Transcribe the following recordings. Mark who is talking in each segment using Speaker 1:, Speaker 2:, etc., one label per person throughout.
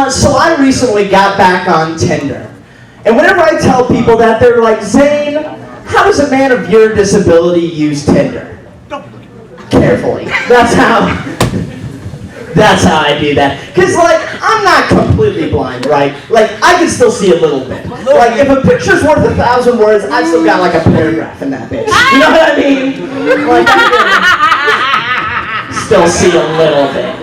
Speaker 1: So I recently got back on Tinder. And whenever I tell people that, they're like, Zane, how does a man of your disability use Tinder? Carefully. That's how I do that. Because, like, I'm not completely blind, right? Like, I can still see a little bit. Like, if a picture's worth 1,000 words, I've still got, like, a paragraph in that bitch. You know what I mean? Like, I can still see a little bit.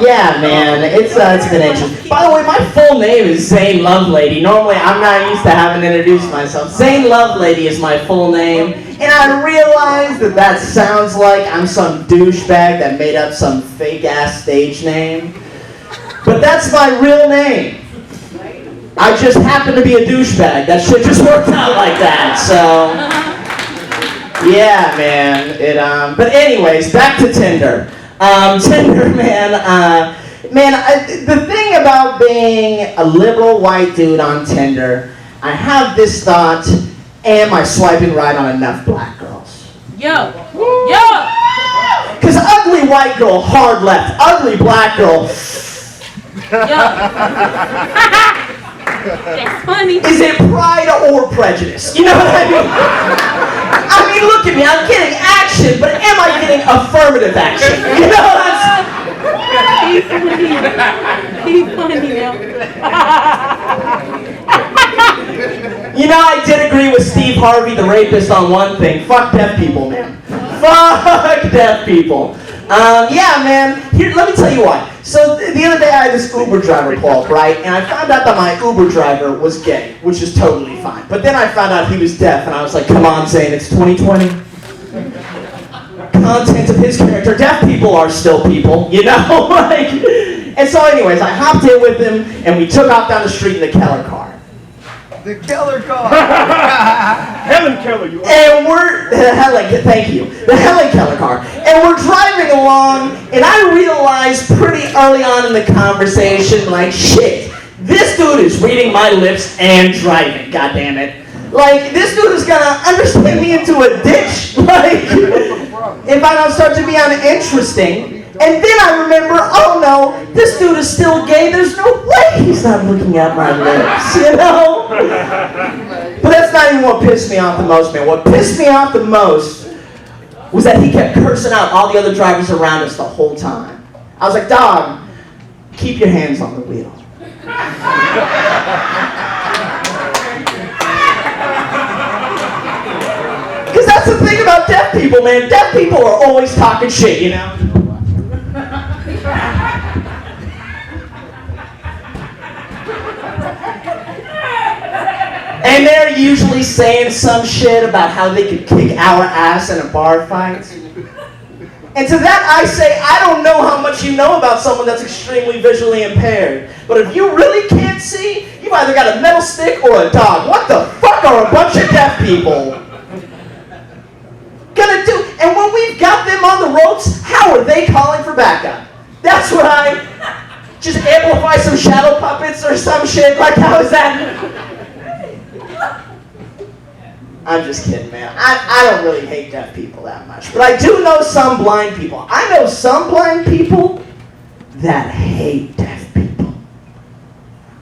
Speaker 1: Yeah, man, it's been interesting. By the way, my full name is Zane Lovelady. Normally, I'm not used to having to introduce myself. Zane Lovelady is my full name, and I realize that sounds like I'm some douchebag that made up some fake-ass stage name. But that's my real name. I just happen to be a douchebag. That shit just worked out like that, so... Yeah, man. But anyways, back to Tinder. Tinder, man, the thing about being a liberal white dude on Tinder, I have this thought, am I swiping right on enough black girls?
Speaker 2: Yo!
Speaker 1: Because ugly white girl, hard left. Ugly black girl.
Speaker 2: That's funny.
Speaker 1: Is it pride or prejudice? You know what I mean? I mean, look at me. I'm getting action, but am I getting affirmative action? You know, that's...
Speaker 2: He's funny now.
Speaker 1: You know, I did agree with Steve Harvey, the rapist, on one thing. Fuck deaf people, man. Fuck deaf people. Yeah, man. Here, let me tell you why. So the other day I had this Uber driver call up, right? And I found out that my Uber driver was gay, which is totally fine. But then I found out he was deaf, and I was like, come on, Zane, it's 2020. Content of his character. Deaf people are still people, you know? Like, and so anyways, I hopped in with him, and we took off down the street in the Keller car.
Speaker 3: The Keller car.
Speaker 4: Helen Keller, you are.
Speaker 1: And we're, thank you, the Helen Keller car. And we're driving along, and I realized pretty early on in the conversation, like, shit, this dude is reading my lips and driving, goddammit. Like, this dude is gonna understand me into a ditch, like, if I don't start to be uninteresting. And then I remember, oh no, this dude is still gay. There's no way he's not looking at my lips, you know? But that's not even what pissed me off the most, man. What pissed me off the most was that he kept cursing out all the other drivers around us the whole time. I was like, dog, keep your hands on the wheel. Because that's the thing about deaf people, man. Deaf people are always talking shit, you know? And they're usually saying some shit about how they could kick our ass in a bar fight. And to that I say, I don't know how much you know about someone that's extremely visually impaired. But if you really can't see, you've either got a metal stick or a dog. What the fuck are a bunch of deaf people gonna do? And when we've got them on the ropes, how are they calling for backup? That's what I just amplify some shadow puppets or some shit. Like, how is that? I'm just kidding, man. I don't really hate deaf people that much. But I do know some blind people. I know some blind people that hate deaf people.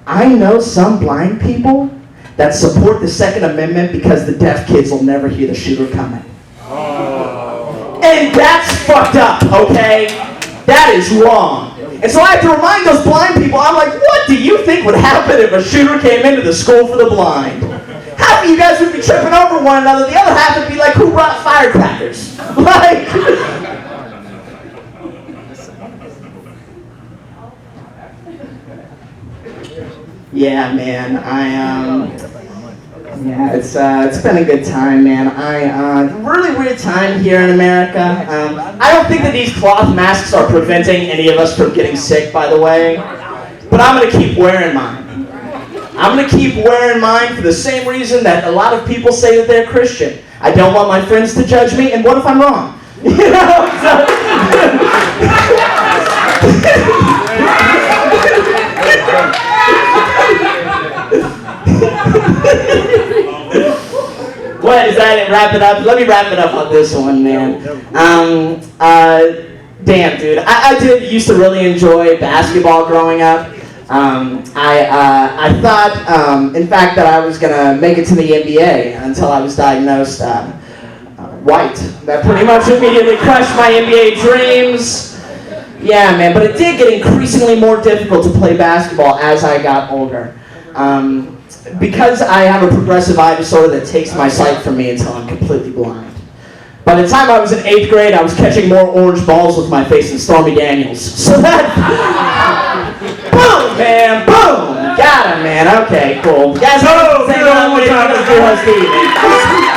Speaker 1: I know some blind people that support the Second Amendment because the deaf kids will never hear the shooter coming. Oh. And that's fucked up, okay? That is wrong. And so I have to remind those blind people, I'm like, what do you think would happen if a shooter came into the school for the blind? Half of you guys would be tripping over one another. The other half would be like, who brought firecrackers? Like... Yeah, man, yeah, it's been a good time, man. Really weird time here in America. I don't think that these cloth masks are preventing any of us from getting sick, by the way. But I'm gonna keep wearing mine. I'm gonna keep wearing mine for the same reason that a lot of people say that they're Christian. I don't want my friends to judge me, and what if I'm wrong? You know? So that it? Wrap it up. Let me wrap it up on this one, man. Damn, dude. I did used to really enjoy basketball growing up. I thought, in fact, that I was gonna make it to the NBA until I was diagnosed white. That pretty much immediately crushed my NBA dreams. Yeah, man, but it did get increasingly more difficult to play basketball as I got older. Because I have a progressive eye disorder that takes my sight from me until I'm completely blind. By the time I was in 8th grade, I was catching more orange balls with my face than Stormy Daniels. So that... boom, man, boom! Got him, man. Okay, cool. Guys,
Speaker 4: One more time.
Speaker 1: Steve, man.